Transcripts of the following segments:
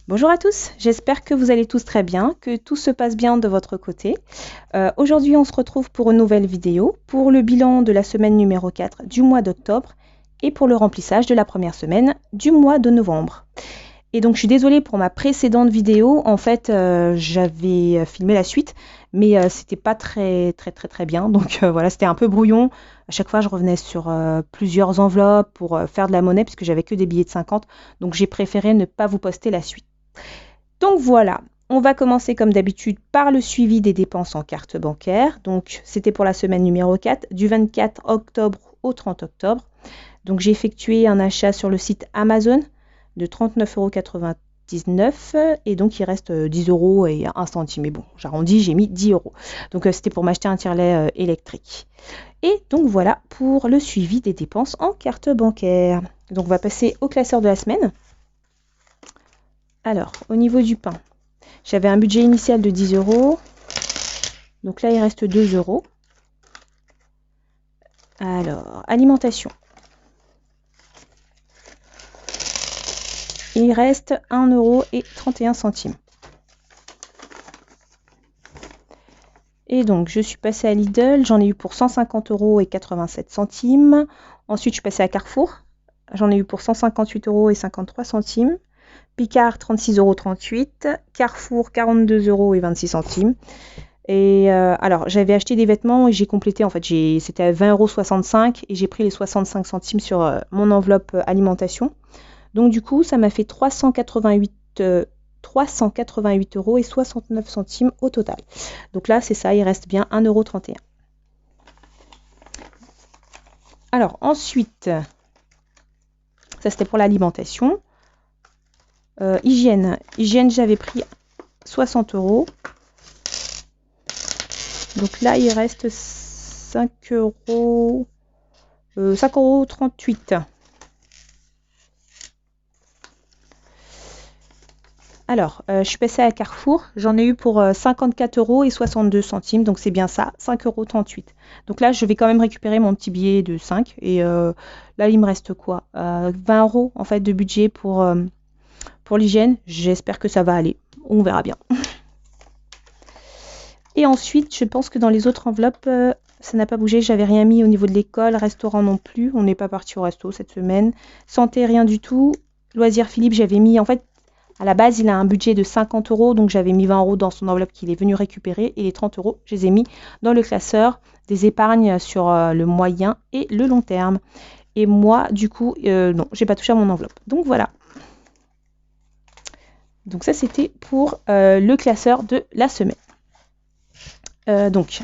Bonjour à tous, j'espère que vous allez tous très bien, que tout se passe bien de votre côté. Aujourd'hui, on se retrouve pour une nouvelle vidéo, pour le bilan de la semaine numéro 4 du mois d'octobre et pour le remplissage de la première semaine du mois de novembre. Et donc, je suis désolée pour ma précédente vidéo. En fait, j'avais filmé la suite, mais c'était pas très bien. Donc, voilà, c'était un peu brouillon. À chaque fois, je revenais sur plusieurs enveloppes pour faire de la monnaie, puisque j'avais que des billets de 50. Donc, j'ai préféré ne pas vous poster la suite. Donc, voilà. On va commencer comme d'habitude par le suivi des dépenses en carte bancaire. Donc, c'était pour la semaine numéro 4, du 24 octobre au 30 octobre. Donc, j'ai effectué un achat sur le site Amazon de 39,99 € et donc il reste 10 € et 1 centime. Mais bon, j'arrondis, j'ai mis 10 €. Donc, c'était pour m'acheter un tire-lait électrique. Et donc, voilà pour le suivi des dépenses en carte bancaire. Donc, on va passer au classeur de la semaine. Alors, au niveau du pain, j'avais un budget initial de 10 €. Donc là, il reste 2 €. Alors, alimentation. Il reste 1,31 €. Et donc, je suis passée à Lidl, j'en ai eu pour 150,87 €. Ensuite, je suis passée à Carrefour, j'en ai eu pour 158,53 €. Picard, 36,38 €. Carrefour, 42,26 €. Et alors, j'avais acheté des vêtements et j'ai complété, en fait, c'était à 20,65 € et j'ai pris les 65 centimes sur mon enveloppe alimentation. Donc, du coup, ça m'a fait 388,69 € au total. Donc là, c'est ça, il reste bien 1,31 €. Alors, ensuite, ça c'était pour l'alimentation. Hygiène, j'avais pris 60 €. Donc là, il reste 5,38 €. Alors, je suis passée à Carrefour, j'en ai eu pour 54,62 €, donc c'est bien ça, 5,38 €. Donc là, je vais quand même récupérer mon petit billet de 5 et là, il me reste quoi 20 € en fait de budget pour l'hygiène. J'espère que ça va aller, on verra bien. Et ensuite, je pense que dans les autres enveloppes, ça n'a pas bougé, j'avais rien mis au niveau de l'école, restaurant non plus, on n'est pas parti au resto cette semaine. Santé, rien du tout. Loisirs Philippe, j'avais mis, en fait, à la base, il a un budget de 50 €, donc j'avais mis 20 € dans son enveloppe qu'il est venu récupérer. Et les 30 €, je les ai mis dans le classeur des épargnes sur le moyen et le long terme. Et moi, du coup, non, j'ai pas touché à mon enveloppe. Donc voilà. Donc ça, c'était pour le classeur de la semaine. Donc,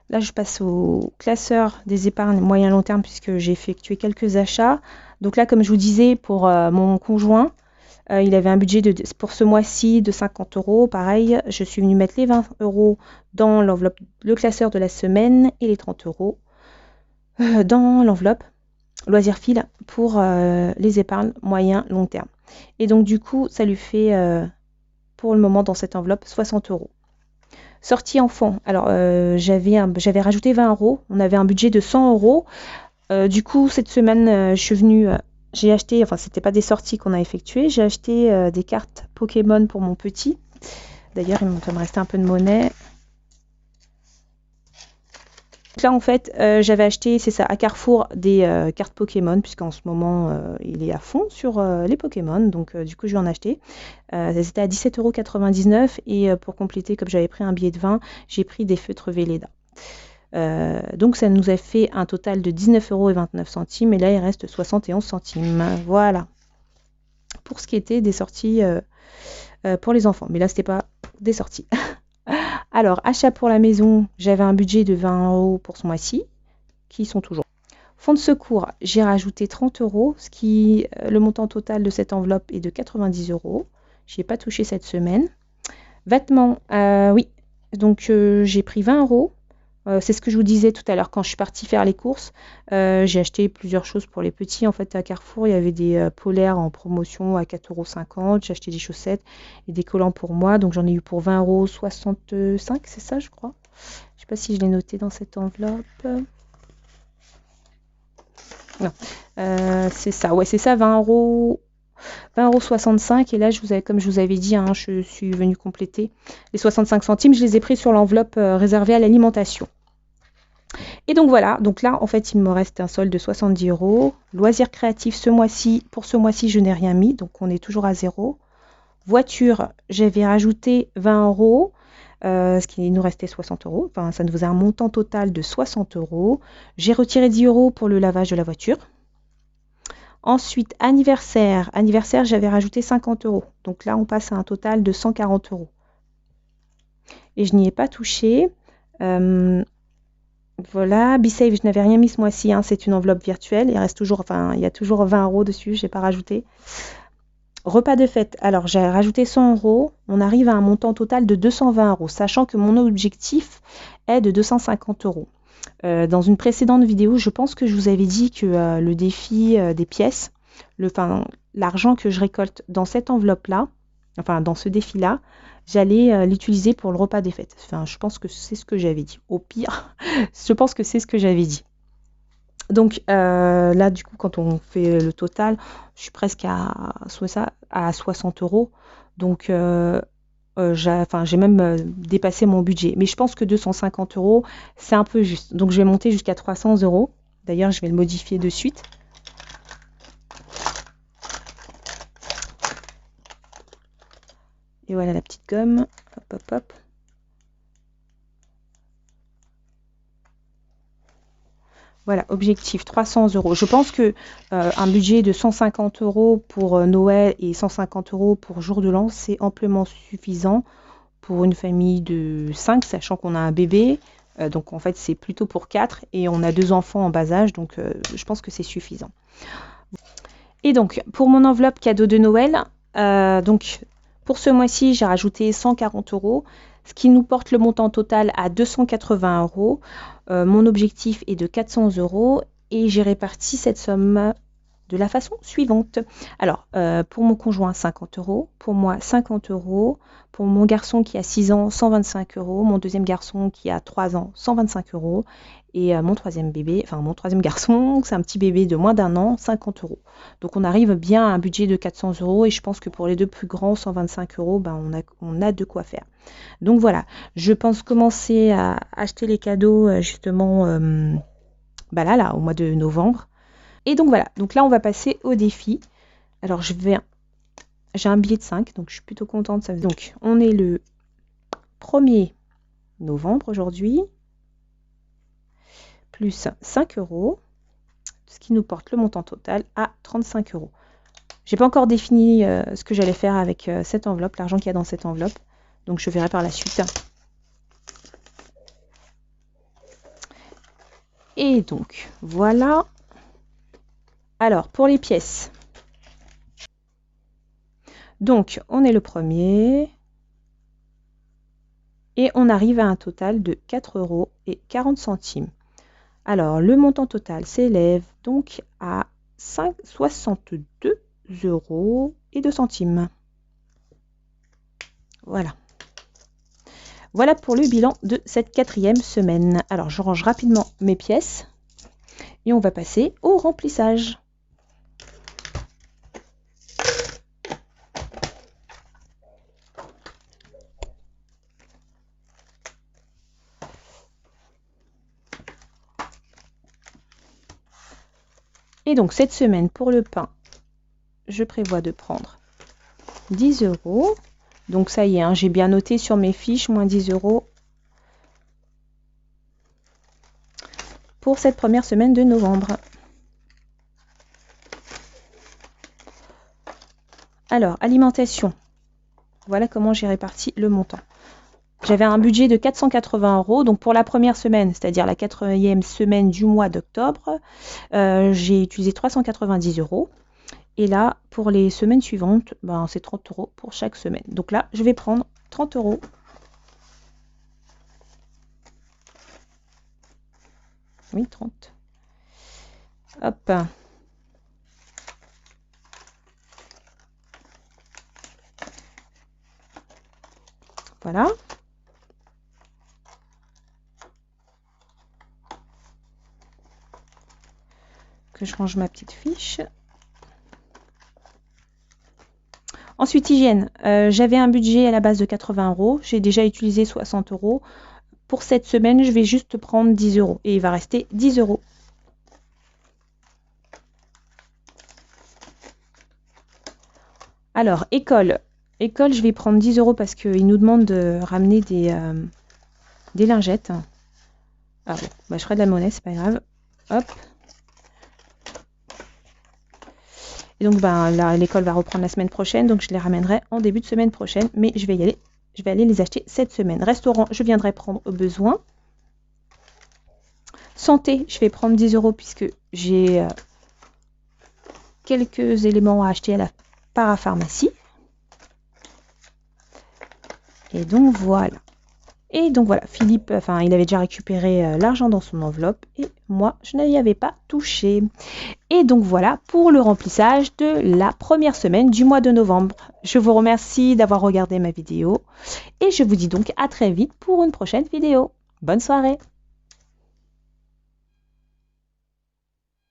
là, je passe au classeur des épargnes moyen long terme puisque j'ai effectué quelques achats. Donc là, comme je vous disais, pour mon conjoint, il avait un budget pour ce mois-ci de 50 €. Pareil, je suis venue mettre les 20 € dans l'enveloppe, le classeur de la semaine et les 30 € dans l'enveloppe loisir fil pour les épargnes moyen long terme. Et donc, du coup, ça lui fait, pour le moment, dans cette enveloppe, 60 €. Sortie enfant, alors j'avais rajouté 20 €, on avait un budget de 100 €. Du coup, cette semaine, je suis venue, j'ai acheté, enfin c'était pas des sorties qu'on a effectuées, j'ai acheté des cartes Pokémon pour mon petit. D'ailleurs, il me restait un peu de monnaie. Donc là, en fait, j'avais acheté, c'est ça, à Carrefour, des cartes Pokémon, puisqu'en ce moment, il est à fond sur les Pokémon. Donc, du coup, je vais en acheter. C'était à 17,99 € et pour compléter, comme j'avais pris un billet de 20, j'ai pris des feutres Velleda. Donc, ça nous a fait un total de 19,29 € et là, il reste 71 centimes. Voilà. Pour ce qui était des sorties pour les enfants. Mais là, c'était pas des sorties. Alors, achat pour la maison, j'avais un budget de 20 € pour ce mois-ci, qui sont toujours. Fonds de secours, j'ai rajouté 30 €, ce qui, le montant total de cette enveloppe est de 90 €. Je n'y ai pas touché cette semaine. Vêtements, oui, donc j'ai pris 20 €. C'est ce que je vous disais tout à l'heure quand je suis partie faire les courses. J'ai acheté plusieurs choses pour les petits. En fait, à Carrefour, il y avait des polaires en promotion à 4,50 €. J'ai acheté des chaussettes et des collants pour moi. Donc, j'en ai eu pour 20,65 €, c'est ça, je crois. Je ne sais pas si je l'ai noté dans cette enveloppe. Non, c'est ça. Ouais, c'est ça, 20 €. 20,65 €. Et là, comme je vous avais dit, hein, je suis venue compléter les 65 centimes. Je les ai pris sur l'enveloppe réservée à l'alimentation. Et donc voilà, donc là, en fait, il me reste un solde de 70 €. Loisirs créatifs, pour ce mois-ci, je n'ai rien mis, donc on est toujours à 0. Voiture, j'avais rajouté 20 €, ce qui nous restait 60 €. Enfin, ça nous faisait un montant total de 60 €. J'ai retiré 10 € pour le lavage de la voiture. Ensuite, anniversaire. Anniversaire, j'avais rajouté 50 €. Donc là, on passe à un total de 140 €. Et je n'y ai pas touché. Voilà, BeSave, je n'avais rien mis ce mois-ci, hein, c'est une enveloppe virtuelle. Il reste toujours, enfin, il y a toujours 20 € dessus, je n'ai pas rajouté. Repas de fête, alors j'ai rajouté 100 €. On arrive à un montant total de 220 €, sachant que mon objectif est de 250 €. Dans une précédente vidéo, je pense que je vous avais dit que le défi des pièces, l'argent que je récolte dans cette enveloppe-là, enfin dans ce défi-là, j'allais l'utiliser pour le repas des fêtes. Enfin, je pense que c'est ce que j'avais dit. Au pire, je pense que c'est ce que j'avais dit. Donc là, du coup, quand on fait le total, je suis presque à 60 €. Donc j'ai même dépassé mon budget. Mais je pense que 250 €, c'est un peu juste. Donc je vais monter jusqu'à 300 €. D'ailleurs, je vais le modifier de suite. Et voilà la petite gomme. Hop, hop, hop. Voilà, objectif 300 €. Je pense que un budget de 150 € pour Noël et 150 € pour jour de l'an, c'est amplement suffisant pour une famille de 5, sachant qu'on a un bébé. Donc en fait, c'est plutôt pour 4 et on a 2 enfants en bas âge, donc je pense que c'est suffisant. Et donc, pour mon enveloppe cadeau de Noël, donc pour ce mois-ci, j'ai rajouté 140 €, ce qui nous porte le montant total à 280 €. Mon objectif est de 400 € et j'ai réparti cette somme de la façon suivante. Alors, pour mon conjoint, 50 €, pour moi, 50 €, pour mon garçon qui a 6 ans, 125 €, mon deuxième garçon qui a 3 ans, 125 €, et mon troisième garçon, c'est un petit bébé de moins d'1 an, 50 €. Donc on arrive bien à un budget de 400 € et je pense que pour les deux plus grands, 125 €, ben, on a de quoi faire. Donc voilà, je pense commencer à acheter les cadeaux justement là, au mois de novembre. Et donc voilà, donc là on va passer au défi. Alors j'ai un billet de 5, donc je suis plutôt contente. Donc on est le 1er novembre aujourd'hui, plus 5 €, ce qui nous porte le montant total à 35 €. J'ai pas encore défini ce que j'allais faire avec cette enveloppe, l'argent qu'il y a dans cette enveloppe. Donc je verrai par la suite. Et donc voilà. Alors pour les pièces. Donc on est le 1er. Et on arrive à un total de 4,40 €. Alors, le montant total s'élève donc à 62,02 €. Voilà. Voilà pour le bilan de cette 4e semaine. Alors, je range rapidement mes pièces et on va passer au remplissage. Et donc, cette semaine, pour le pain, je prévois de prendre 10 €. Donc, ça y est, hein, j'ai bien noté sur mes fiches, moins 10 € pour cette première semaine de novembre. Alors, alimentation. Voilà comment j'ai réparti le montant. J'avais un budget de 480 €, donc pour la première semaine, c'est-à-dire la 4e semaine du mois d'octobre, j'ai utilisé 390 €. Et là, pour les semaines suivantes, ben, c'est 30 € pour chaque semaine. Donc là, je vais prendre 30 €. Oui, 30. Hop. Voilà. Que je range ma petite fiche. Ensuite, hygiène. J'avais un budget à la base de 80 €. J'ai déjà utilisé 60 €. Pour cette semaine, je vais juste prendre 10 € et il va rester 10 €. Alors, école. École, je vais prendre 10 € parce qu'il nous demande de ramener des lingettes. Ah bon, bah, je ferai de la monnaie, c'est pas grave. Hop. Et donc, ben, l'école va reprendre la semaine prochaine, donc je les ramènerai en début de semaine prochaine, mais je vais y aller. Je vais aller les acheter cette semaine. Restaurant, je viendrai prendre au besoin. Santé, je vais prendre 10 € puisque j'ai quelques éléments à acheter à la parapharmacie. Et donc voilà. Et donc voilà, Philippe, enfin, il avait déjà récupéré l'argent dans son enveloppe et moi, je n'y avais pas touché. Et donc voilà pour le remplissage de la première semaine du mois de novembre. Je vous remercie d'avoir regardé ma vidéo et je vous dis donc à très vite pour une prochaine vidéo. Bonne soirée!